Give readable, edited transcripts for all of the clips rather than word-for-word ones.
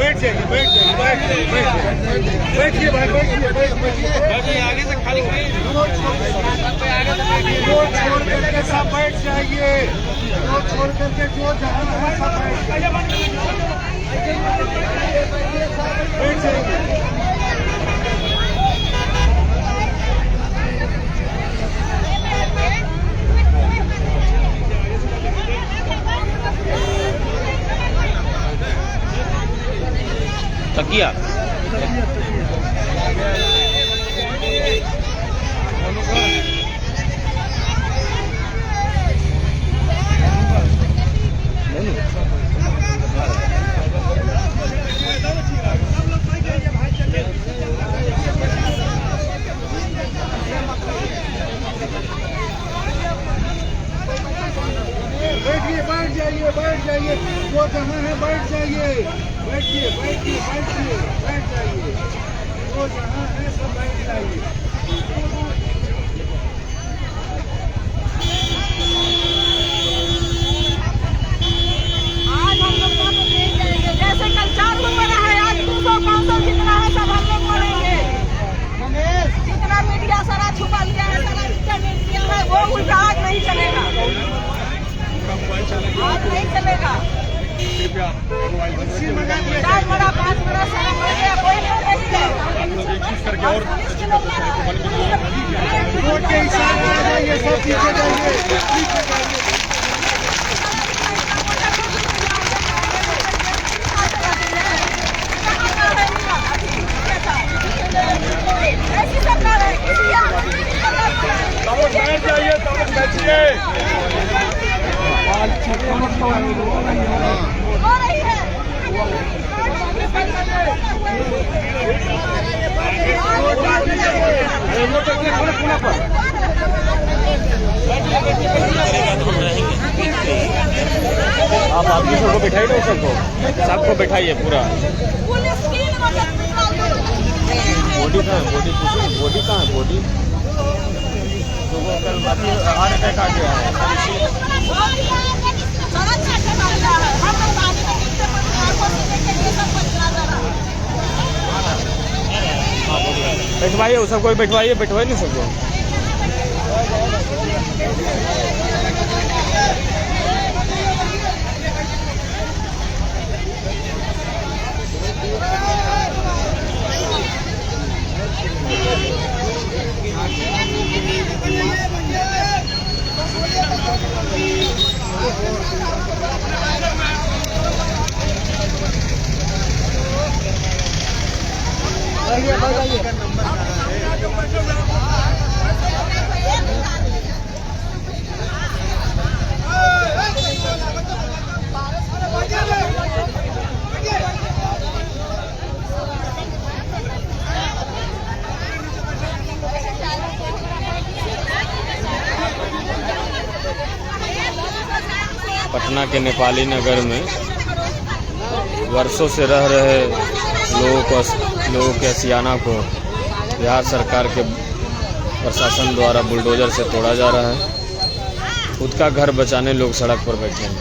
बैठ जाइए, बैठ जाइए, बैठ जाइए, बैठिए भाई, बैठिए आगे से खाली रोड छोड़ करके सब बैठ जाइए, रोड छोड़ करके जो जहाँ है सब बैठ जाइए। तकिया बैठिए, बैठ जाइए, जो जहाँ है बैठ जाइए, बैठिए, बैठ जाइए, जो जहाँ है सब बैठ जाइए। आज हम लोग जैसे कल 4 लोग बना है, आज 200-500 जितना है सब हम लोग मरेंगे। जितना मीडिया सारा छुपा लिया है, सारा मीडिया है, वो उल्टा आज नहीं चलेगा, आज नहीं चलेगा। चार बड़ा 5 बड़ा सारा मर गया, कोई नहीं देखेगा। वोट के हिसाब से आ जाइए, सब पीछे जाइए। ऐसी सरकार है, बैठ जाइए, बैठिए। हो रही है। आप आदमी सबको बैठाइए ना, सबको बैठाइए पूरा। बॉडी कहाँ है? बॉडी कहाँ है? बॉडी तो वो कल बाकी हार्ट अटैक आ गया है। बैठवाइए, वो सबको बैठवाइए, बैठवाइए नहीं सबको। पटना के नेपाली नगर में वर्षों से रह रहे लोगों के असियाना को बिहार सरकार के प्रशासन द्वारा बुलडोजर से तोड़ा जा रहा है। खुद का घर बचाने लोग सड़क पर बैठे हैं।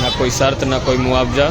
ना कोई शर्त, ना कोई मुआवजा।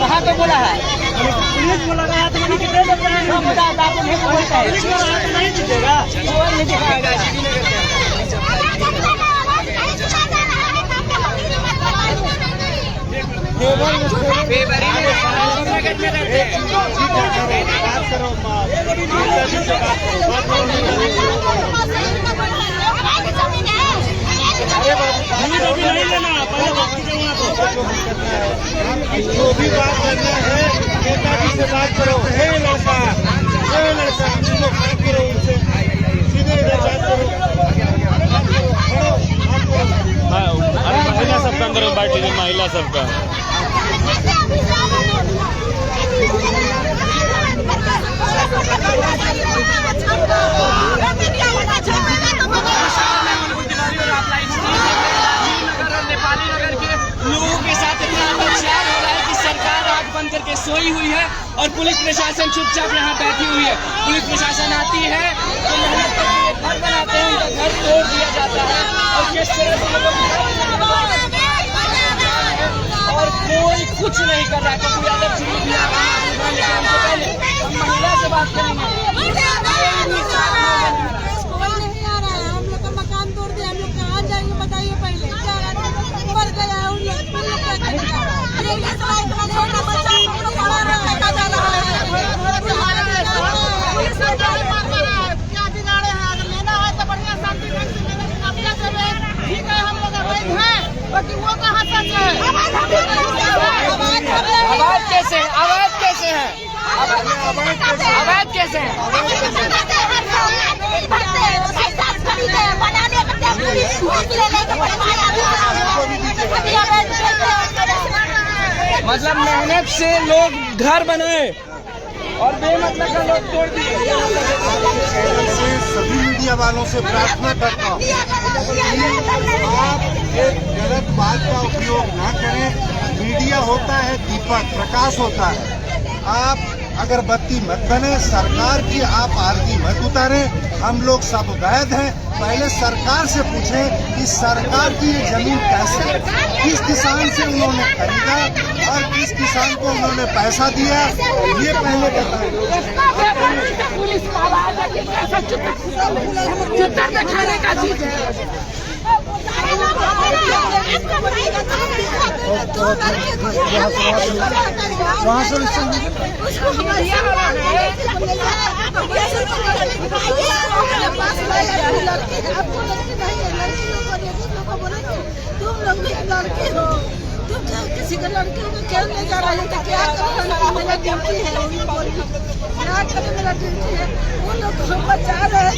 कहाँ पे बोला है? पुलिस बोला रहा है तो मैंने कितने देते हैं? सब बता आपको नहीं बोलता है। पुलिस बोला तो नहीं दिखेगा, वो नहीं दिखाएगा। जो भी बात करना है नेताजी से बात करो। हे लड़का बात करो उनसे, सीधे इधर बात करो। अरे महिला सबका अंदर बैठी थी, महिला सबका। नेपाली नगर के लोगों के साथ इतना अत्याचार हो रहा है कि सरकार आंख बंद करके सोई हुई है और पुलिस प्रशासन चुपचाप यहाँ बैठी हुई है। पुलिस प्रशासन आती है तो मेहनत करके घर बनाते हैं, उनका घर तोड़ दिया जाता है और किस तरह से लोग और कोई कुछ नहीं कर रहा है। कोई अदर चीज भी आ रहा है। पहले हम महिला से बात करेंगे। आवाज कैसे है? आवाज कैसे है? आवाज कैसे है? मतलब मेहनत से लोग घर बनाए और बेमतलब का लोग तोड़ दिए। सभी मीडिया वालों से प्रार्थना करता हूँ आप एक गलत बात का उपयोग ना करें। मीडिया होता है दीपक, प्रकाश होता है। आप अगरबत्ती मत बने, सरकार की आप आरती मत उतारें। हम लोग सब वैध हैं। पहले सरकार से पूछें कि सरकार की ये जमीन कैसे, किस किसान से उन्होंने खरीदा और किस किसान को उन्होंने पैसा दिया, ये पहले बताएं। वहाँ से तुम लोग भी लड़के हो, तुम किसी के लड़के को क्यों ले जा रहे हो? तो क्या करो, मेरा ड्यूटी है, क्या करो, मेरा ड्यूटी है। वो लोग हम बचा रहे हैं,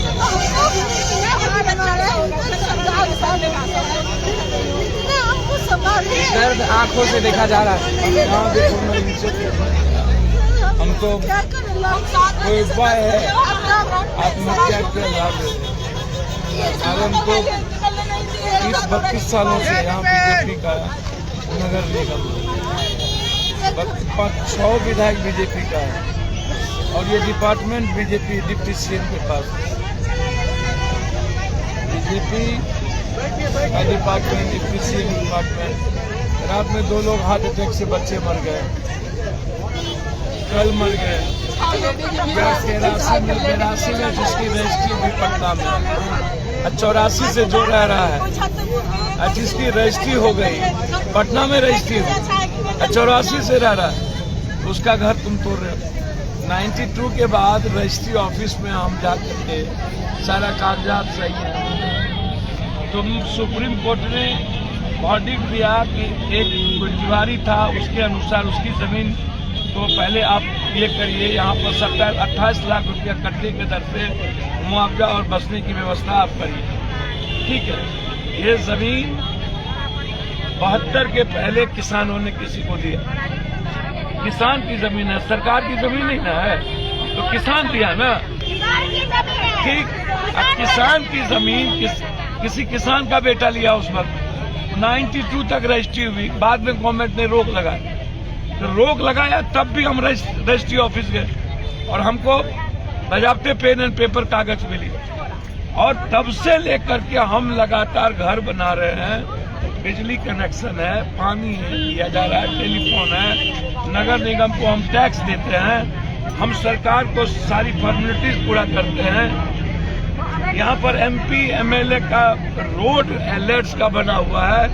हमको संभालिए। दर्द आंखों से देखा जा रहा है। हम तो कोई उपाय है आत्महत्या के लाभ। अब हमको 30-32 सालों से यहाँ बीजेपी का नगर निगम 5-6 विधायक बीजेपी का है और ये डिपार्टमेंट बीजेपी डिप्टी सीएम के पास। बीजेपी का डिपार्टमेंट, डिप्टी सीएम डिपार्टमेंट। रात में 2 लोग हार्ट अटैक से बच्चे मर गए, कल मर गए। 82 में जिसकी रजिस्ट्री भी पटना में, 84 से जो रह रहा है जिसकी रजिस्ट्री हो गई पटना में, रजिस्ट्री हो 84 से रह रहा है, उसका घर तुम तोड़ रहे हो। 92 के बाद रजिस्ट्री ऑफिस में हम जाकर के सारा कागजात सही है। तुम सुप्रीम कोर्ट ने ऑडिट दिया कि एक गुजवारी था, उसके अनुसार उसकी जमीन तो पहले आप ये करिए, यहाँ पर 28 लाख रुपया कट्टे के दर से मुआवजा और बसने की व्यवस्था आप करिए। ठीक है, ये जमीन 72 के पहले किसानों ने किसी को दिया। किसान की जमीन है, सरकार की जमीन नहीं ना है, तो किसान दिया ना। ठीक, अब किसान की जमीन किसी किसान का बेटा लिया उस वक्त। 92 तक रजिस्ट्री हुई, बाद में गवर्नमेंट ने रोक लगाया। तो रोक लगाया तब भी हम रजिस्ट्री ऑफिस गए और हमको बजाबते पेन एंड पेपर कागज मिली और तब से लेकर के हम लगातार घर बना रहे हैं। बिजली कनेक्शन है, पानी दिया जा रहा है, टेलीफोन है, नगर निगम को हम टैक्स देते हैं, हम सरकार को सारी फॉर्मेलिटीज पूरा करते हैं। यहाँ पर MP MLA का रोड एलर्ट्स का बना हुआ है।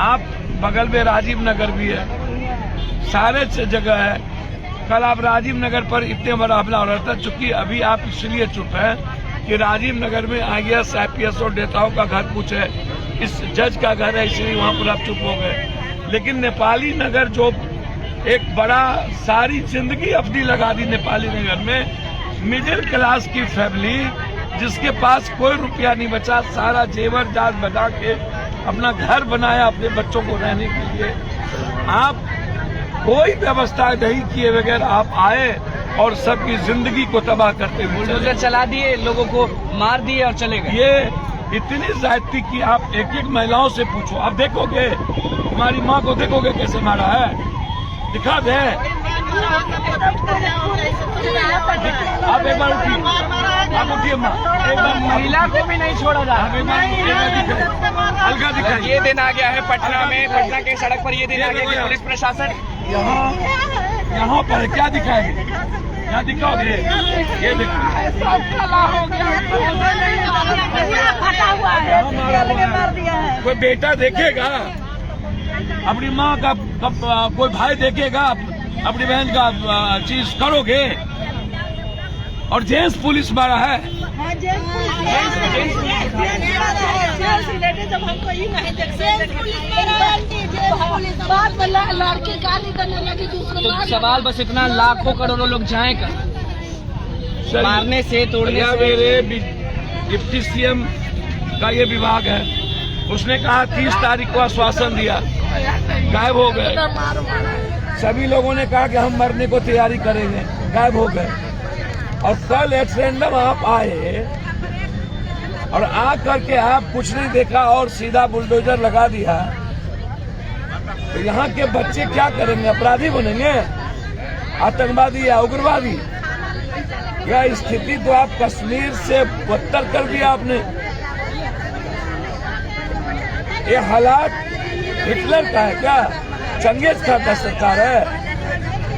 आप बगल में राजीव नगर भी है, सारे जगह है। कल आप राजीव नगर पर इतने बड़ा हमला हो रहा था, चूंकि अभी आप इसलिए चुप हैं कि राजीव नगर में IAS IPS और नेताओं का घर कुछ है, इस जज का घर है, इसलिए वहां पर आप चुप हो गए। लेकिन नेपाली नगर जो एक बड़ा सारी जिंदगी अपनी लगा दी नेपाली नगर में, मिडिल क्लास की फैमिली जिसके पास कोई रुपया नहीं बचा, सारा जेवर जात बचा के अपना घर बनाया अपने बच्चों को रहने के लिए। आप कोई व्यवस्था नहीं किए बगैर आप आए और सबकी जिंदगी को तबाह करते बुलडोजर चला दिए, लोगों को मार दिए और चले गए। ये इतनी ज्यादती की आप एक एक महिलाओं से पूछो, आप देखोगे, हमारी माँ को देखोगे कैसे मारा है, दिखा दे। आप एक बार उठिए, आप उठिए माँ, एक बार महिला को भी नहीं छोड़ा जा रहा। हल्का दिखाइए। ये दिन आ गया है पटना में, पटना के सड़क पर ये दिन आ गया कि पुलिस प्रशासन यहाँ पर क्या दिखाएंगे, क्या दिखाओगे? ये देखिए कोई बेटा देखेगा अपनी माँ का, कोई भाई देखेगा अपनी बहन का चीज करोगे? और जेंट्स पुलिस मारा है। जब हमको ये नहीं लड़की गाली करने लगी दूसरे। तो सवाल बस इतना, लाखों करोड़ों लोग जाएं कर मारने से, तोड़ने से। मेरे डिप्टी CM का ये विभाग है, उसने कहा 30 तारीख को आश्वासन दिया, गायब हो गए। सभी लोगों ने कहा कि हम मरने को तैयारी करेंगे, गायब हो गए। और कल एट रैंडम आप आए और आ करके आप कुछ नहीं देखा और सीधा बुलडोजर लगा दिया। तो यहाँ के बच्चे क्या करेंगे? अपराधी बनेंगे, आतंकवादी या उग्रवादी? यह स्थिति तो आप कश्मीर से बदतर कर दिया आपने। ये हालात हिटलर का है क्या? चंगेज खान का सरकार है,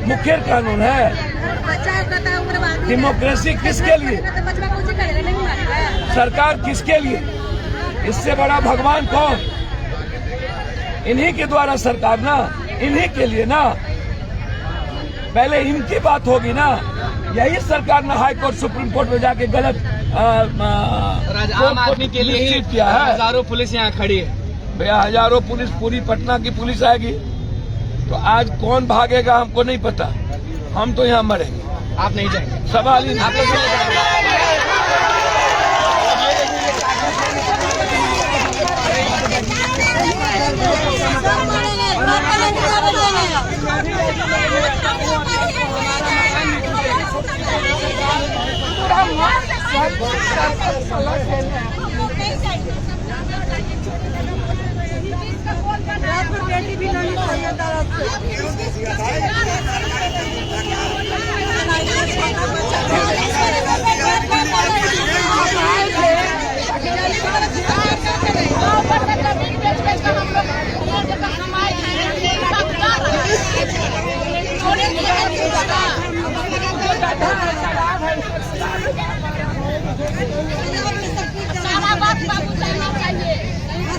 मुखिया कानून है। डेमोक्रेसी किसके लिए? सरकार किसके लिए? इससे बड़ा भगवान कौन? इन्हीं के द्वारा सरकार ना, इन्हीं के लिए ना। पहले इनकी बात होगी ना। यही सरकार ने हाई कोर्ट सुप्रीम कोर्ट में जाके गलत आम आदमी के लिए ही किया है। हजारों पुलिस यहाँ खड़ी है भैया, हजारों पुलिस, पूरी पटना की पुलिस आएगी। तो आज कौन भागेगा हमको नहीं पता, हम तो यहाँ मरेंगे। आप नहीं जाएंगे, सवाल ही आप लोग बेटी भी नहीं चाहिए सारा बात बाबू करना चाहिए।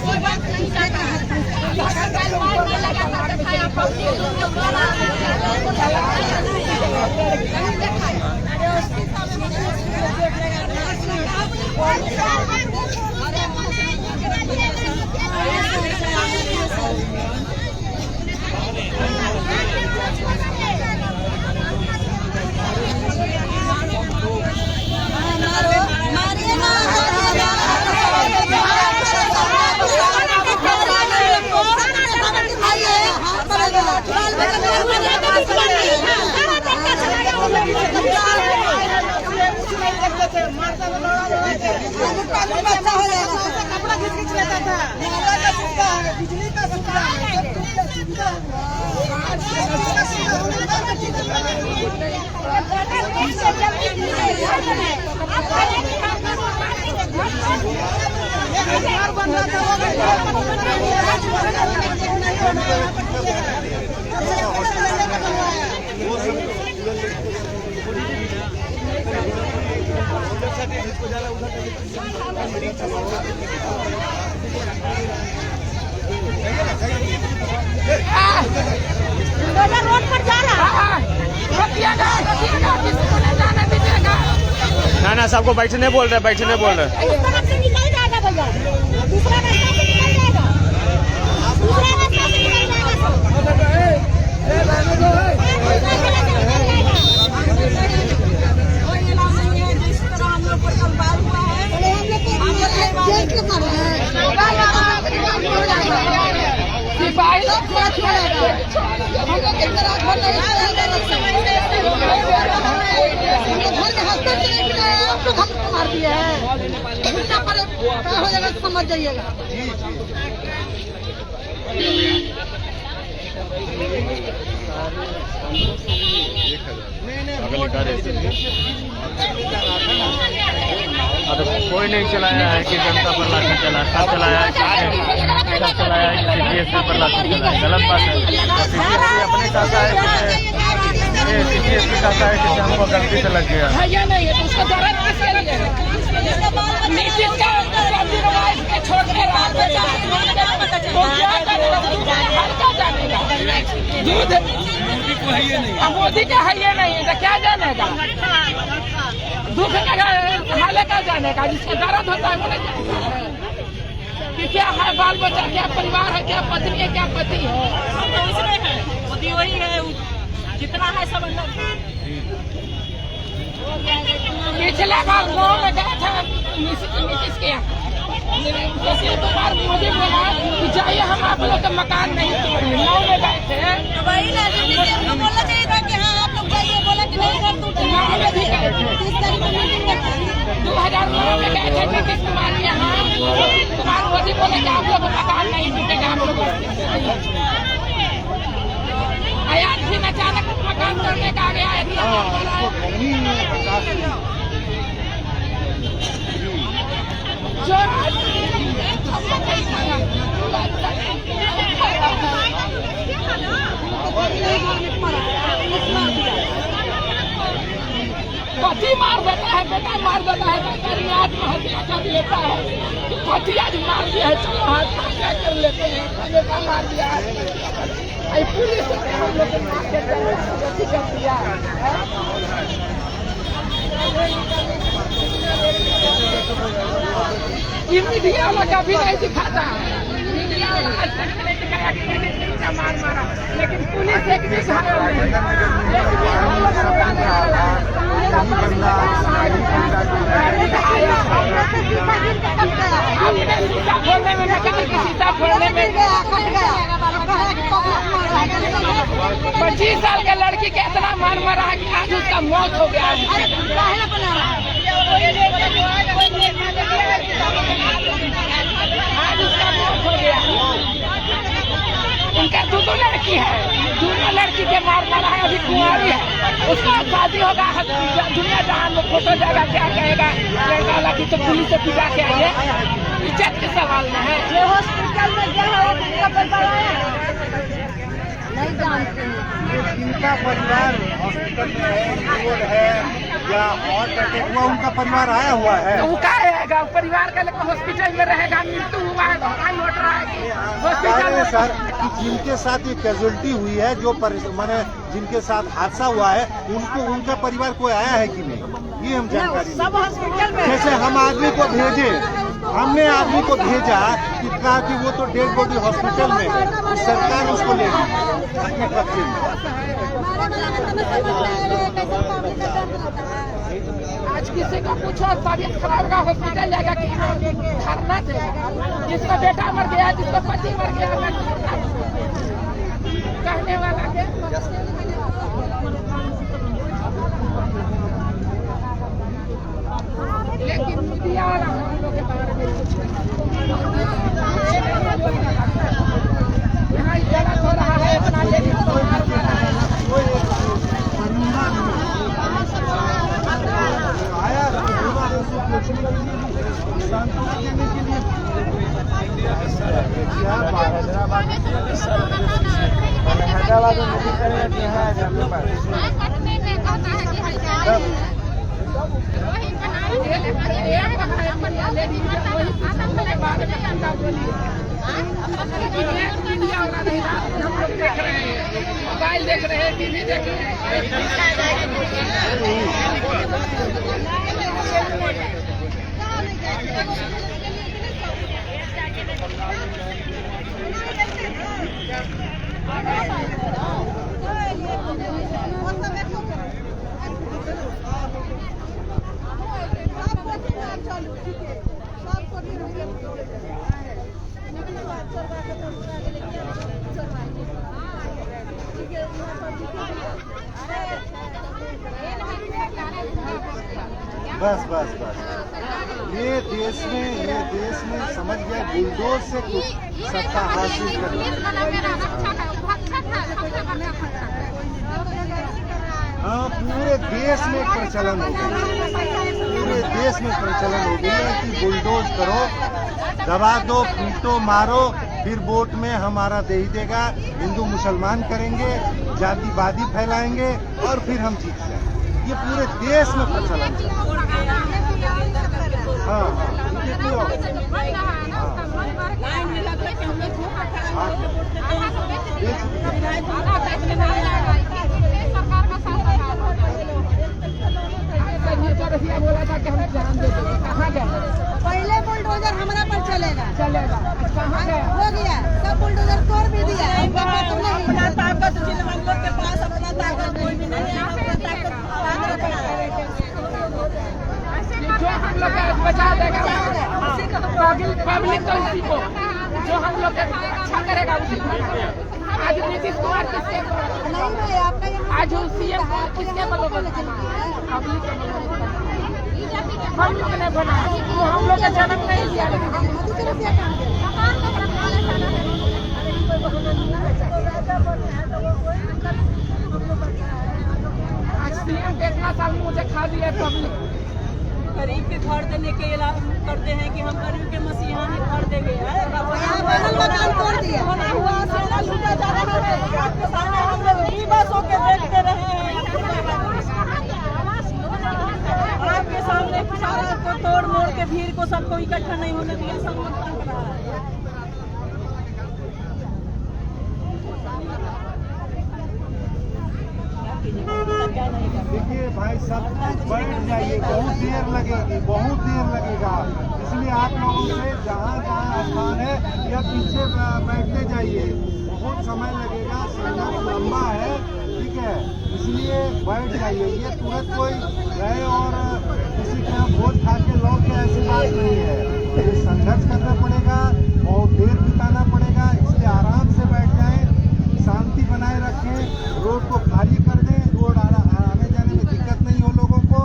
कोई बात नहीं करना है। कपड़ा खींच लेता था, बिजली का सुविधा है। रोड पर जा रहा है, रोकिएगा, किसी को नहीं जाने दीजिएगा। ना सबको बैठने बोल रहे, बैठने बोल रहे। इस तरफ से निकल जाएगा भैया, दूसरा रास्ता से निकल जाएगा, दूसरा रास्ता से निकल जाएगा। जिस तरह हम लोग पर कल बार हुआ है, सिपाही लोग क्या छोड़ेगा, हम लोग एक तरह घर नहीं आप लोग हमको मार दिए हैं, उल्टा पर क्या हो जाएगा समझ जाइएगा। कोई नहीं चलाया है कि जनता पर लाठी चला, सब चलाया है, सब चलाया है सीपीएससी पर लाठी चला, गलत बात है। सीपीएससी अपने चाहता है कि सीपीएससी चाहता है कि हमको गलती से लग गया। नहीं है तो उसका जरूरत किसके लिए? नीतीश का छोड़ के मोदी का है ये नहीं तो क्या जानेगा? दुख हाले का जानेगा, जिसका दर्द होता है वो नहीं जानेगा कि क्या है बाल बच्चा, क्या परिवार है, क्या पत्नी है, क्या पति है। मोदी वही है, जितना है सब अंदर। पिछले बार गाँव में गए थे नीतीश के यहाँ, मोदी बोला कि जाइए हम आप लोग का मकान नहीं तोड़े, गाँव में गए थे। वही ना बोलना चाहिए था कि हाँ आप लोग जाइए, बोला कि नहीं घर टूटे। 2009 में गए थे नीतीश कुमार के यहाँ, कुमार मोदी बोले कि आप लोग का मकान नहीं टूटेगा, आप लोग आज भी अचानक मकान तोड़ने का आ गया है। पति मार देता है, बेटा मार देता है, आत्महत्या कर लेता है, पति आज मार दिया है, चलो आत्महत्या कर लेते हैं, बेटा मार दिया है, पुलिस हम लोग मार देते हैं, कर दिया। ये मीडिया वाला कभी नहीं दिखाता, मीडिया वाला आज तक नहीं दिखाया कि किसने मार मारा, लेकिन पुलिस एक भी घायल नहीं, एक भी अपने सीता फोड़ने में मैकेनिक की सीता फोड़ने में 25 साल के लड़की के इतना मार मारा है कि आज उसका मौत हो गया। आज उसका मौत हो गया। उनका दो लड़की है, दोनों लड़की के मार मारा है, अभी कुंवारी है, उसका शादी होगा, दुनिया जहां में फोटो जाएगा, क्या कहेगा लड़का वाला की तो पुलिस से पिटा के आइए, इज्जत के सवाल में है। हॉस्पिटल में क्या है नहीं जानते हैं, जिनका परिवार हॉस्पिटल में है या और हुआ, उनका परिवार आया हुआ है, तो वो क्या रहेगा? परिवार का लेकर हॉस्पिटल में रहेगा, मृत्यु हुआ है, लौट रहा है हॉस्पिटल में। सर कि जिनके साथ ये कैजुअलिटी हुई है, जो माने जिनके साथ हादसा हुआ है, उनको उनका परिवार कोई आया है कि नहीं, ये हम जानकारी सब हॉस्पिटल में। जैसे हम आदमी को भेजे, हमने आदमी को भेजा कि कहा कि वो तो डेड बॉडी हॉस्पिटल में है, सरकार उसको ले गई अपने कब्जे में। आज किसी को पूछो तबीयत खराब का हॉस्पिटल जाएगा कि धरना देगा, जिसका बेटा मर गया, जिसका पति मर गया, कहने वाला के लेकिन मीडिया वाला हम लोग के बारे में कुछ यहाँ गलत हो रहा है, इतना लेकिन हैदराबाद हैदराबाद में मीटिंग करने के यहाँ है अपने मोबाइल देख रहे हैं, टीवी देख रहे हैं। बस बस बस ये देश में समझ गया बुलडोज से कुछ सत्ता हासिल करना। हाँ, पूरे देश में प्रचलन हो गया, पूरे देश में प्रचलन हो गया है कि बुलडोज करो, दबा दो, पीटो, मारो, फिर वोट में हमारा दे ही देगा, हिंदू मुसलमान करेंगे, जातिवादी फैलाएंगे और फिर हम जीत जाएंगे। ये पूरे देश में प्रचलन है। हाँ बोला था कि हम ध्यान दे देंगे, कहाँ गए? पहले बुलडोजर हमारा पर चलेगा कहाँ गए? हो गया, सब बुलडोजर तोड़ भी दिया। अपना ताकत हम लोग के पास अपना ताकत कोई भी नहीं है। जो हम लोग का बचा देगा पब्लिक तो उसी को, जो हम लोग अच्छा करेगा उसी को। आज नीतीश कुमार किसके, आज सीएम किसके बलोबल? पब्लिक हम लोग ने बना, वो हम लोग का जन्म नहीं दिया। आज सीएम के इतना साल मुझे खा दिया पब्लिक। गरीब के घर देने के ऐलान करते हैं कि हम गरीब के मसीहा हैं, घर देंगे। तोड़ दिया हुआ सोना लूटा जा रहा है, आपके सामने हम लोग बेबस होकर देखते रहे हैं। आपके सामने सारा को तोड़ मोड़ के भीड़ को सबको इकट्ठा नहीं होने दिया, सब लोग कर रहा है। देखिए भाई, सब बैठ जाइए, बहुत देर लगेगी, बहुत देर लगेगा, इसलिए आप लोगों से जहाँ जहाँ स्थान है या पीछे बैठते जाइए, बहुत समय लगेगा, संघर्ष लंबा है, ठीक है, इसलिए बैठ जाइए। ये तुरंत कोई गए और किसी के यहाँ वोट खा के लौट के ऐसी बात नहीं है, ये संघर्ष करना पड़ेगा, बहुत देर बिताना पड़ेगा, इसलिए आराम से बैठ जाएं, शांति बनाए रखें, रोड को खाली कर दें, रोड आने जाने में दिक्कत नहीं हो लोगों को।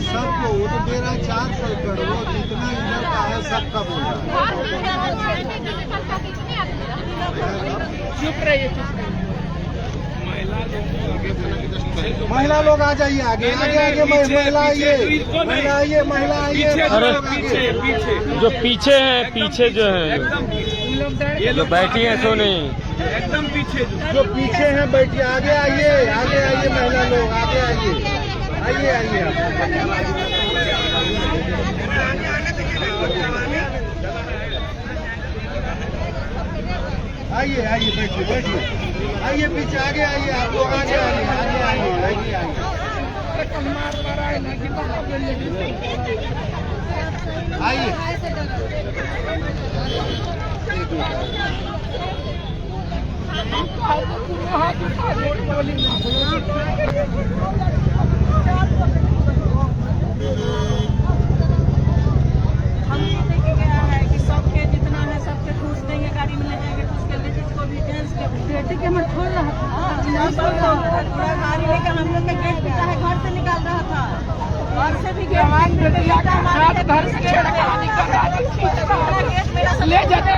सबको वो तो दे रहा है 400 एकड़, वो जितना इधर का है सबका बोल रहा है। महिला लोग आ जाइए, आगे आगे आगे, महिला आइए, महिला आइए, महिला आइए। जो पीछे है, पीछे जो है, ये जो बैठी है सो नहीं, एकदम पीछे जो पीछे हैं बैठिए, आगे आइए, आगे आइए, महिला लोग आगे आइए, आइए आइए आइए आइए, बैठिए बैठिए, आइए पीछे, आगे आइए, आप लोग आगे आइए, आगे आइए, आगे आइए। कल मार मारा है ना कि आइए हम ये देखे गया है कि सबके जितना है सबके घूस देंगे, गाड़ी में ले जाएंगे, घूस के लेडीज को भी जेंट्स के बेटे के मैं खोल रहा था पूरा गाड़ी लेकर हम लोग के गेट पे चाहे घर से निकाल रहा था, घर से भी गेट घर से छेड़खानी कर रहा था, ले जाते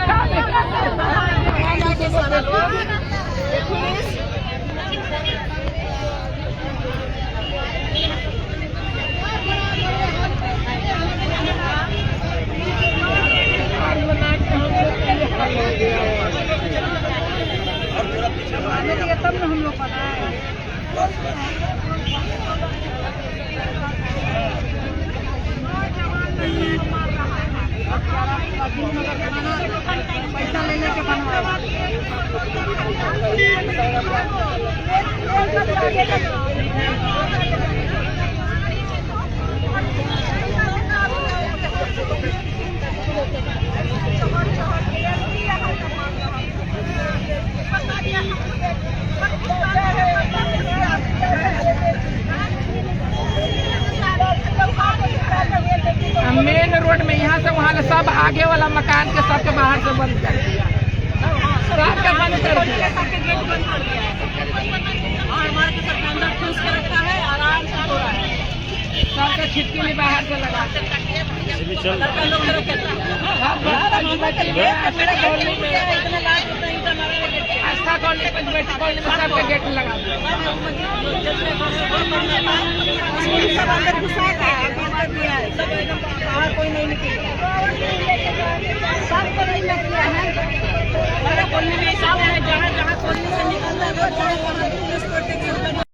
तब ना हम लोग बनाए। पैसा ले लेके बनवाया। मेन रोड में यहाँ से वहाँ सब आगे वाला मकान के सबके बाहर से बंद कर दिया, रात का बंद कर दिया, सबके गेट बंद कर दिया और हमारे के सबके अंदर ठूस के रखा है, आराम से हो रहा है। सबके छिटकी भी बाहर से लगा आस्था कॉलोनी पंचवटी कॉलोनी में सबके गेट लगा सब अंदर घुसा था, सब एकदम बाहर कोई नहीं निकलेगा, सबको नहीं लग गया है। कॉलोनी में सब है, जहाँ जहाँ कॉलोनी से निकलता है